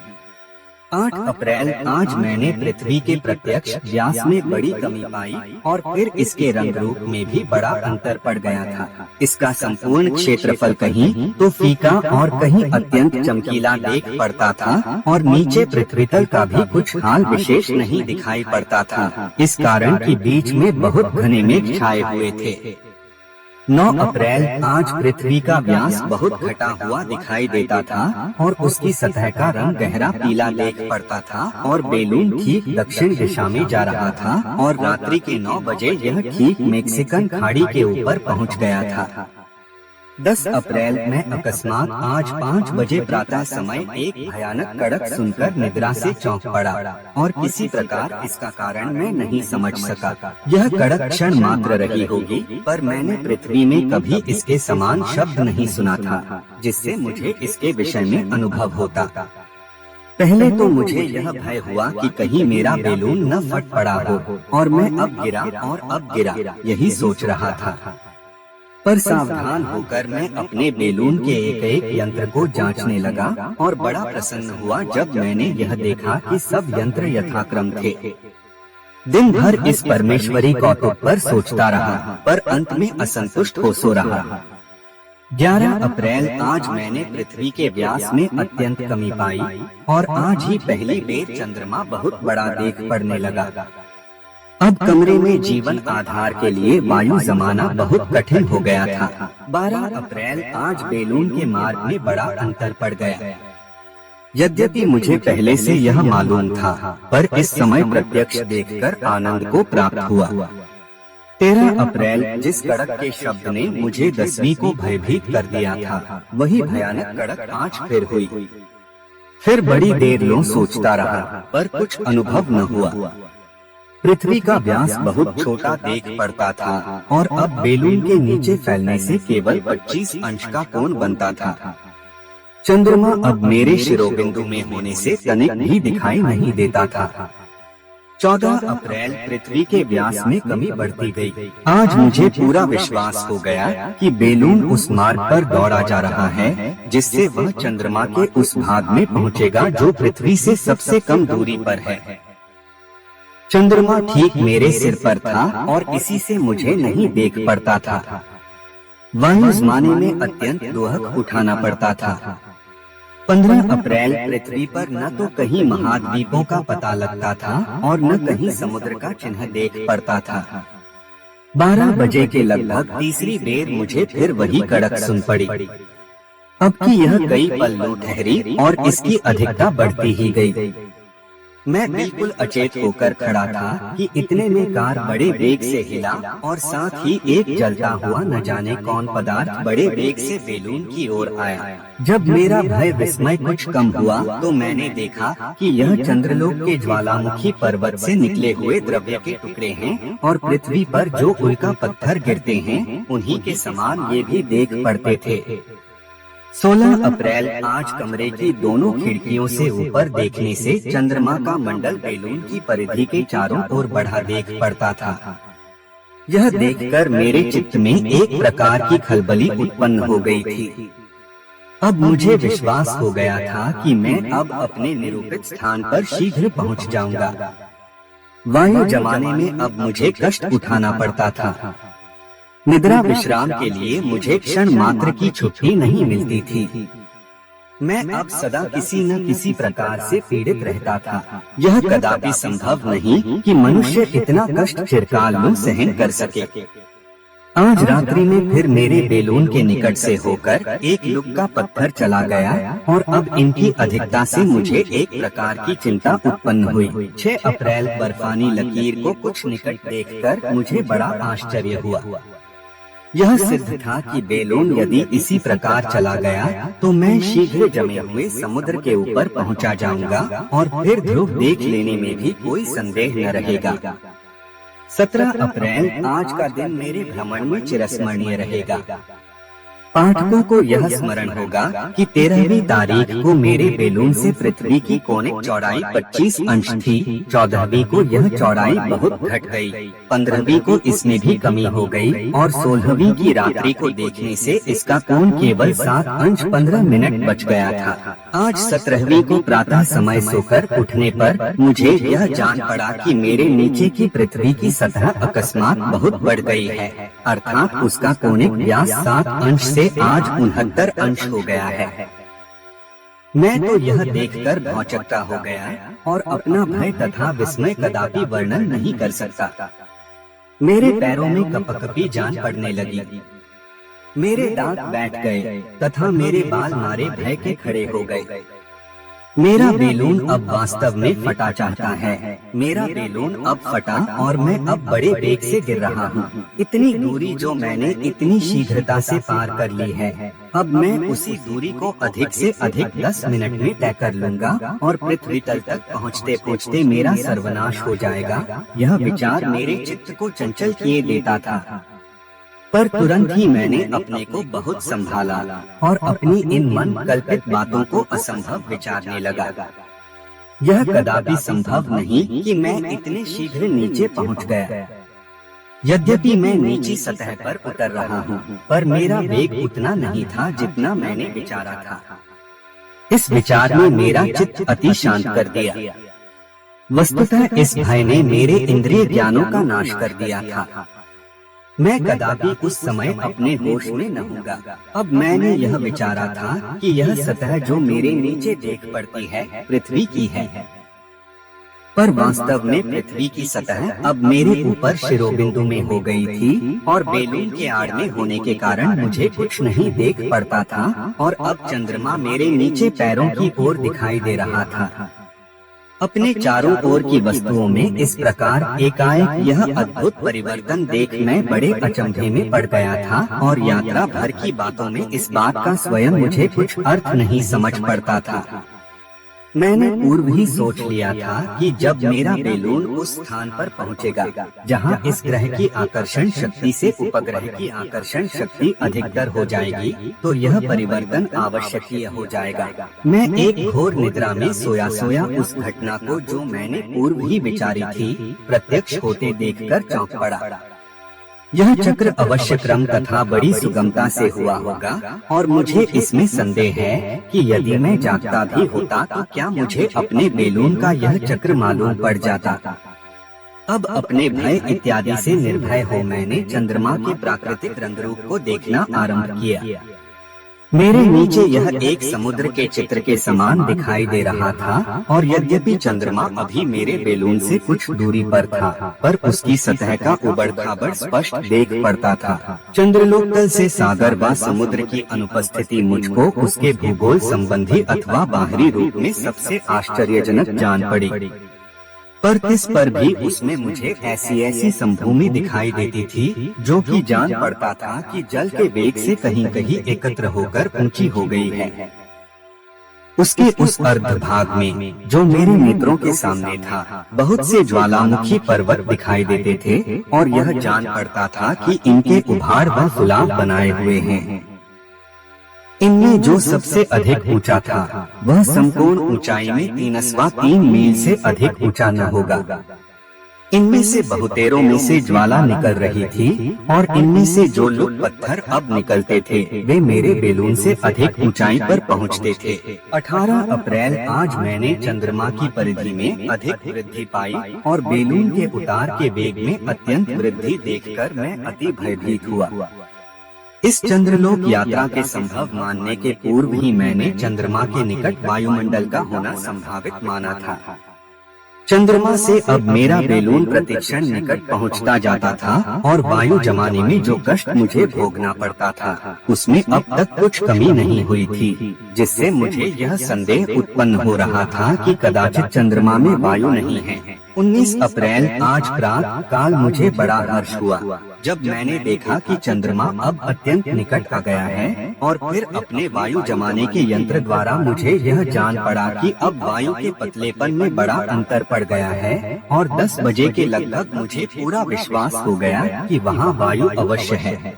8 अप्रैल आज मैंने पृथ्वी के प्रत्यक्ष व्यास में बड़ी कमी पाई और फिर इसके रंग रूप में भी बड़ा अंतर पड़ गया था। इसका संपूर्ण क्षेत्रफल कहीं तो फीका और कहीं अत्यंत चमकीला देख पड़ता था और नीचे पृथ्वी तल का भी कुछ हाल विशेष नहीं दिखाई पड़ता था, इस कारण कि बीच में बहुत घने मेघ छाए हुए थे। 9 अप्रैल आज पृथ्वी का व्यास बहुत घटा हुआ दिखाई देता था और उसकी सतह का रंग गहरा पीला देख पड़ता था और बेलून ठीक दक्षिण दिशा में जा रहा था और रात्रि के 9 बजे यह ठीक मेक्सिकन खाड़ी के ऊपर पहुंच गया था। 10 अप्रैल मैं अकस्मात आज 5 बजे प्रातः समय एक भयानक कड़क सुनकर निद्रा से चौंक पड़ा और किसी प्रकार इसका कारण मैं नहीं समझ सका। यह कड़क क्षण मात्र रही होगी, पर मैंने पृथ्वी में कभी इसके समान शब्द नहीं सुना था जिससे मुझे इसके विषय में अनुभव होता। पहले तो मुझे यह भय हुआ कि कहीं मेरा बेलून न फट पड़ा हो और मैं अब गिरा, यही सोच रहा था। पर सावधान होकर मैं अपने बेलून के एक एक यंत्र को जांचने लगा और बड़ा प्रसन्न हुआ जब मैंने यह देखा कि सब यंत्र यथाक्रम थे। दिन भर इस परमेश्वरी कौतुक पर सोचता रहा, पर अंत में असंतुष्ट हो सो रहा। 11 अप्रैल आज मैंने पृथ्वी के व्यास में अत्यंत कमी पाई और आज ही पहली बेर चंद्रमा बहुत बड़ा देख पड़ने लगा। अब कमरे में जीवन आधार के लिए वायु जमाना बहुत कठिन हो गया था। 12 अप्रैल आज बेलून के मार्ग में बड़ा अंतर पड़ गया। यद्यपि मुझे पहले से यह मालूम था, पर इस समय प्रत्यक्ष देखकर आनंद को प्राप्त हुआ। 13 अप्रैल जिस कड़क के शब्द ने मुझे 10वीं को भयभीत कर दिया था, वही भयानक कड़क आज फिर हुई। फिर बड़ी देर लो सोचता रहा, पर कुछ अनुभव न हुआ। पृथ्वी का व्यास बहुत छोटा देख पड़ता था और अब बेलून के नीचे फैलने से केवल 25 अंश का कोण बनता था। चंद्रमा अब मेरे शिरोबिंदु में होने से तनिक भी दिखाई नहीं देता था। 14 अप्रैल पृथ्वी के व्यास में कमी बढ़ती गई। आज मुझे पूरा विश्वास हो गया कि बेलून उस मार्ग पर दौड़ा जा रहा है जिससे वह चंद्रमा के उस भाग में पहुंचेगा जो पृथ्वी से सबसे कम दूरी पर है। चंद्रमा ठीक मेरे सिर पर था और इसी से मुझे नहीं देख पड़ता था। वायु जमाने में अत्यंत दोहक उठाना पड़ता था। 15 अप्रैल पृथ्वी पर न तो कहीं महाद्वीपों का पता लगता था और न कहीं समुद्र का चिन्ह देख पड़ता था। 12 बजे के लगभग तीसरी बेर मुझे फिर वही कड़क सुन पड़ी। अब कि यह कई पल्लों ठहरी और इसकी अधिकता बढ़ती ही गई। मैं बिल्कुल अचेत होकर खड़ा था कि इतने में कार बड़े वेग से हिला और साथ ही एक जलता हुआ न जाने कौन पदार्थ बड़े वेग से बेलून की ओर आया। जब मेरा भय विस्मय कुछ कम हुआ तो मैंने देखा कि यह चंद्रलोक के ज्वालामुखी पर्वत से निकले हुए द्रव्य के टुकड़े हैं और पृथ्वी पर जो उल्का पत्थर गिरते हैं उन्हीं के समान ये भी देख पड़ते थे। 16 अप्रैल आज कमरे की दोनों खिड़कियों से ऊपर देखने से चंद्रमा का मंडल बेलून की परिधि के चारों ओर बढ़ा देख पड़ता था। यह देखकर मेरे चित्त में एक प्रकार की खलबली उत्पन्न हो गई थी। अब मुझे विश्वास हो गया था कि मैं अब अपने निरूपित स्थान पर शीघ्र पहुंच जाऊंगा। वायु जमाने में अब मुझे कष्ट उठाना पड़ता था। निद्रा विश्राम के लिए मुझे क्षण मात्र की छुट्टी नहीं मिलती थी। मैं अब सदा किसी न किसी प्रकार से पीड़ित रहता था। यह कदापि संभव नहीं कि मनुष्य इतना कष्ट चिरकाल में सहन कर सके। आज रात्रि में फिर मेरे बेलून के निकट से होकर एक लुक्का पत्थर चला गया और अब इनकी अधिकता से मुझे एक प्रकार की चिंता उत्पन्न हुई। 6 अप्रैल बर्फानी लकीर को कुछ निकट देखकर मुझे बड़ा आश्चर्य हुआ। यह सिद्ध था कि बेलून यदि इसी प्रकार चला गया तो मैं शीघ्र जमे हुए समुद्र के ऊपर पहुंचा जाऊंगा और फिर ध्रुव देख लेने में भी कोई संदेह न रहेगा। 17 अप्रैल आज का दिन मेरे भ्रमण में चिरस्मरणीय रहेगा। पाठकों को यह स्मरण होगा कि 13वीं तारीख को मेरे बेलून से पृथ्वी की कोणिक चौड़ाई 25 अंश थी। 14वीं को यह चौड़ाई बहुत घट गई। 15वीं को इसमें भी कमी हो गई और 16वीं की रात्रि को देखने से इसका कोण केवल 7 अंश 15 मिनट बच गया था। आज 17वीं को प्रातः समय सोकर उठने पर मुझे यह जान पड़ा कि मेरे नीचे की पृथ्वी की सतह अकस्मात बहुत बढ़ गई है, अर्थात उसका कोणिक व्यास 7 अंश से आज 69 अंश हो गया है। मैं तो यह देखकर भौचक्का हो गया और अपना भय तथा विस्मय कदापि वर्णन नहीं कर सकता। मेरे पैरों में कपकपी जान पड़ने लगी। मेरे दांत बैठ गए तथा मेरे बाल मारे भय के खड़े हो गए। मेरा बेलून अब वास्तव में फटा चाहता है। मेरा बेलून अब फटा और मैं अब बड़े वेग से गिर रहा हूँ। इतनी दूरी जो मैंने इतनी शीघ्रता से पार कर ली है, अब मैं उसी दूरी को अधिक से अधिक 10 मिनट में तय कर लूंगा और पृथ्वी तल तक पहुँचते पहुँचते मेरा सर्वनाश हो जाएगा। यह विचार मेरे चित्त को चंचल किए देता था, पर तुरंत ही मैंने अपने को बहुत संभाला और अपनी इन मन कल्पित बातों को असंभव विचारने लगा। यह कदापि संभव नहीं कि मैं इतने शीघ्र नीचे पहुंच गया। यद्यपि मैं नीची सतह पर उतर रहा हूं, पर मेरा वेग उतना नहीं था जितना मैंने विचारा था। इस विचार ने मेरा चित्त अति शांत कर दिया। वस्तुतः इस भय ने मेरे इंद्रिय ज्ञानों का नाश कर दिया था। मैं कदापि उस समय अपने होश में न होगा। अब मैंने यह विचारा था कि यह सतह जो मेरे नीचे देख पड़ती है पृथ्वी की है, पर वास्तव में पृथ्वी की सतह अब मेरे ऊपर शिरोबिंदु में हो गई थी और बेलून के आड़ में होने के कारण मुझे कुछ नहीं देख पड़ता था और अब चंद्रमा मेरे नीचे पैरों की ओर दिखाई दे रहा था। अपने चारों ओर की वस्तुओं में इस प्रकार एकाएक यह अद्भुत परिवर्तन देख मैं बड़े अचंभे में पड़ गया था और यात्रा भर की बातों में इस बात का स्वयं मुझे कुछ अर्थ नहीं समझ पड़ता था। मैंने पूर्व ही सोच लिया था कि जब मेरा बेलून उस स्थान पर पहुंचेगा जहां इस ग्रह की आकर्षण शक्ति से उपग्रह की आकर्षण शक्ति अधिकतर हो जाएगी, तो यह परिवर्तन आवश्यकीय हो जाएगा। मैं एक घोर निद्रा में सोया सोया उस घटना को जो मैंने पूर्व ही विचारी थी प्रत्यक्ष होते देखकर चौंक पड़ा। यह चक्र अवश्य क्रम तथा बड़ी सुगमता से हुआ होगा और मुझे इसमें संदेह है कि यदि मैं जागता भी होता तो क्या मुझे अपने बेलून का यह चक्र मालूम पड़ जाता। अब अपने भय इत्यादि से निर्भय हो मैंने चंद्रमा के प्राकृतिक रंग रूप को देखना आरंभ किया। मेरे नीचे यह एक समुद्र के चित्र के समान दिखाई दे रहा था और यद्यपि चंद्रमा अभी मेरे बेलून से कुछ दूरी पर था, पर उसकी सतह का उबड़-खाबड़ स्पष्ट देख पड़ता था। चंद्रलोक तल से सागर व समुद्र की अनुपस्थिति मुझको उसके भूगोल संबंधी अथवा बाहरी रूप में सबसे आश्चर्यजनक जान पड़ी। पर इस पर भी उसमें मुझे ऐसी समभूमि दिखाई देती थी जो कि जान पड़ता था कि जल के वेग से कहीं कहीं एकत्र होकर ऊंची हो गई है। उसके उस अर्ध भाग में जो मेरे नेत्रों के सामने था, बहुत से ज्वालामुखी पर्वत दिखाई देते थे और यह जान पड़ता था कि इनके उभाड़ व फुलाव बनाए हुए हैं। इनमें जो सबसे अधिक ऊंचा था वह समकोण ऊंचाई में 3 मील से अधिक ऊंचा न होगा। इनमें से बहुतेरों में से ज्वाला निकल रही थी और इनमें से जो लुक पत्थर अब निकलते थे वे मेरे बेलून से अधिक ऊंचाई पर पहुंचते थे। 18 अप्रैल आज मैंने चंद्रमा की परिधि में अधिक वृद्धि पाई और बेलून के उतार के वेग में अत्यंत वृद्धि देखकर मैं अति भयभीत हुआ। इस चंद्रलोक यात्रा के संभव मानने के पूर्व ही मैंने चंद्रमा के निकट वायुमंडल का होना संभावित माना था। चंद्रमा से अब मेरा बेलून प्रतिक्षण निकट पहुंचता जाता था और वायु जमाने में जो कष्ट मुझे भोगना पड़ता था उसमें अब तक कुछ कमी नहीं हुई थी, जिससे मुझे यह संदेह उत्पन्न हो रहा था कि कदाचित चंद्रमा में वायु नहीं है। 19 अप्रैल आज प्रातः काल मुझे बड़ा हर्ष हुआ जब मैंने देखा कि चंद्रमा अब अत्यंत निकट आ गया है और फिर अपने वायु जमाने के यंत्र द्वारा मुझे यह जान पड़ा कि अब वायु के पतलेपन में बड़ा अंतर पड़ गया है और 10 बजे के लगभग मुझे पूरा विश्वास हो गया कि वहाँ वायु अवश्य है।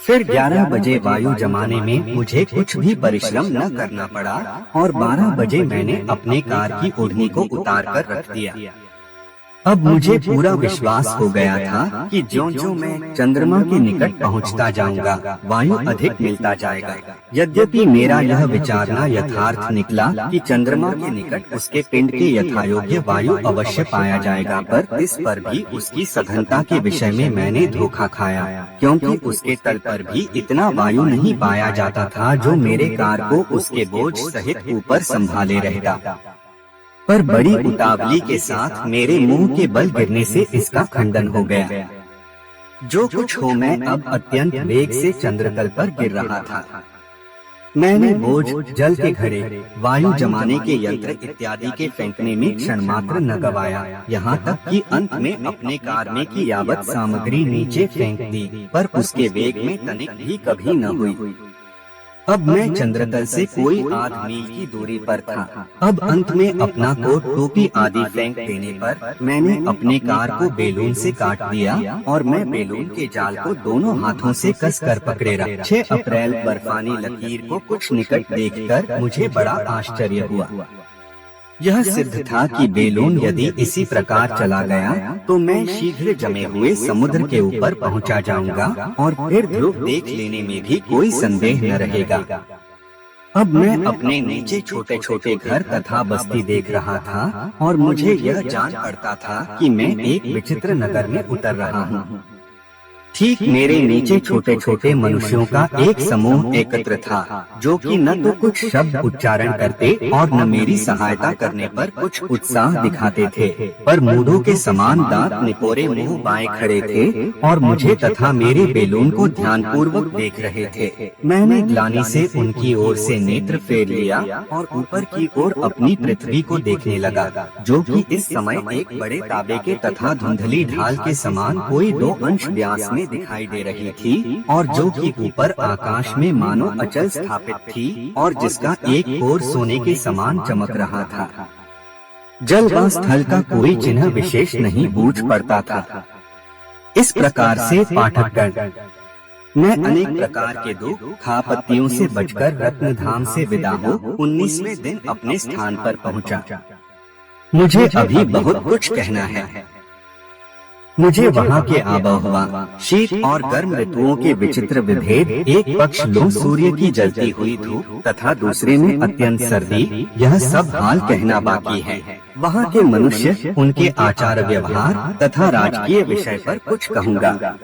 फिर 11 बजे वायु जमाने में मुझे कुछ भी परिश्रम न करना पड़ा और 12 बजे मैंने अपने कार की ओढ़नी को उतार कर रख दिया। अब मुझे पूरा विश्वास हो गया था कि ज्यों-ज्यों मैं चंद्रमा के निकट पहुंचता जाऊंगा वायु अधिक मिलता जाएगा। यद्यपि मेरा यह विचारना यथार्थ निकला कि चंद्रमा के निकट उसके पिंड के यथायोग्य वायु अवश्य पाया जाएगा, पर इस पर भी उसकी सघनता के विषय में मैंने धोखा खाया, क्योंकि उसके तल पर भी इतना वायु नहीं पाया जाता था जो मेरे कार को उसके बोझ सहित ऊपर संभाले रहता। पर बड़ी उतावली के साथ मेरे मुंह के बल गिरने से इसका खंडन हो गया। जो कुछ हो मैं अब अत्यंत वेग से चंद्रतल पर गिर रहा था। मैंने बोझ, जल के घड़े, वायु जमाने के यंत्र इत्यादि के फेंकने में क्षण मात्र न गवाया, यहाँ तक कि अंत में अपने कार में की यावत सामग्री नीचे फेंक दी, पर उसके वेग में तनिक भी कभी न हुई। अब मैं चंद्रतल से कोई आध मील की दूरी पर था। अब अंत में अपना कोट, टोपी आदि फेंक देने पर मैंने अपने कार को बेलून से काट दिया और मैं बेलून के जाल को दोनों हाथों से कसकर पकड़े रहा। 6 अप्रैल बर्फानी लकीर को कुछ निकट देखकर मुझे बड़ा आश्चर्य हुआ। यह सिद्ध था कि बेलून यदि इसी प्रकार चला गया तो मैं शीघ्र जमे हुए समुद्र के ऊपर पहुंचा जाऊंगा और फिर ध्रुव देख लेने में भी कोई संदेह न रहेगा। अब मैं अपने नीचे छोटे छोटे घर तथा बस्ती देख रहा था और मुझे यह जान पड़ता था कि मैं एक विचित्र नगर में उतर रहा हूँ। ठीक मेरे नीचे छोटे छोटे मनुष्यों का एक समूह एकत्र था, जो कि न तो कुछ शब्द उच्चारण करते और न मेरी सहायता करने पर कुछ उत्साह दिखाते थे, पर मूढ़ों के समान दांत निपोरे मुंह बाएं खड़े थे और मुझे तथा मेरे बेलून को ध्यानपूर्वक देख रहे थे। मैंने ग्लानि से उनकी ओर से नेत्र फेर लिया और ऊपर की ओर अपनी पृथ्वी को देखने लगा, जो कि इस समय एक बड़े ताबे के तथा धुंधली ढाल के समान कोई 2 अंश व्यास में दिखाई दे रही थी और जो कि ऊपर आकाश में मानो अचल स्थापित थी और जिसका एक ओर सोने के समान चमक रहा था। जल व स्थल का कोई चिन्ह विशेष नहीं बूझ पड़ता था। इस प्रकार से पाठकगण, मैं अनेक प्रकार के दुख खापत्तियों से बचकर रत्नधाम से विदा हो 19वें दिन अपने स्थान पर पहुंचा। मुझे अभी बहुत कुछ कहना है। मुझे वहाँ के आबोहवा, शीत और गर्म ऋतुओं के विचित्र विभेद, एक पक्ष लो सूर्य की जलती हुई धूप तथा दूसरे में अत्यंत सर्दी, यह सब हाल कहना बाकी है। वहाँ के मनुष्य, उनके आचार व्यवहार तथा राजकीय विषय पर कुछ कहूँगा।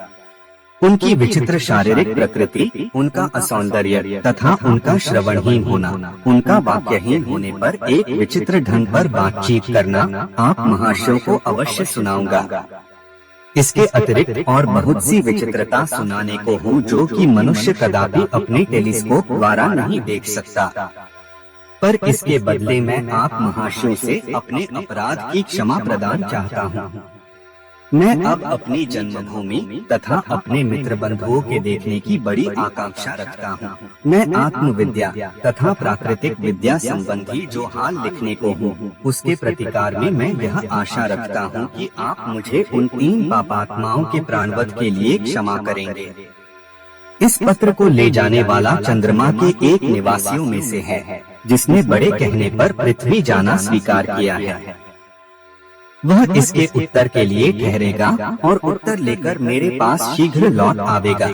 उनकी विचित्र शारीरिक प्रकृति, उनका असौंदर्य तथा उनका श्रवणहीन होना, उनका वाक्यहीन होने पर एक विचित्र ढंग पर बातचीत करना आप महाशयों को अवश्य सुनाऊंगा। इसके अतिरिक्त और बहुत सी विचित्रता सुनाने को हूँ जो कि मनुष्य कदापि अपने टेलीस्कोप द्वारा नहीं देख सकता। पर इसके बदले मैं आप महाशयों से अपने अपराध की क्षमा प्रदान चाहता हूँ। मैं अब अपनी जन्मभूमि तथा अपने मित्र बंधुओं के देखने की बड़ी आकांक्षा रखता हूँ। मैं आत्मविद्या तथा प्राकृतिक विद्या संबंधी जो हाल लिखने को हूँ, उसके प्रतिकार में मैं यह आशा रखता हूँ कि आप मुझे उन 3 पापात्माओं के प्राणवध के लिए क्षमा करेंगे। इस पत्र को ले जाने वाला चंद्रमा के एक निवासियों में से है, जिसने बड़े कहने पर पृथ्वी जाना स्वीकार किया है। वह इसके उत्तर के लिए ठहरेगा और उत्तर लेकर मेरे पास शीघ्र लौट आवेगा।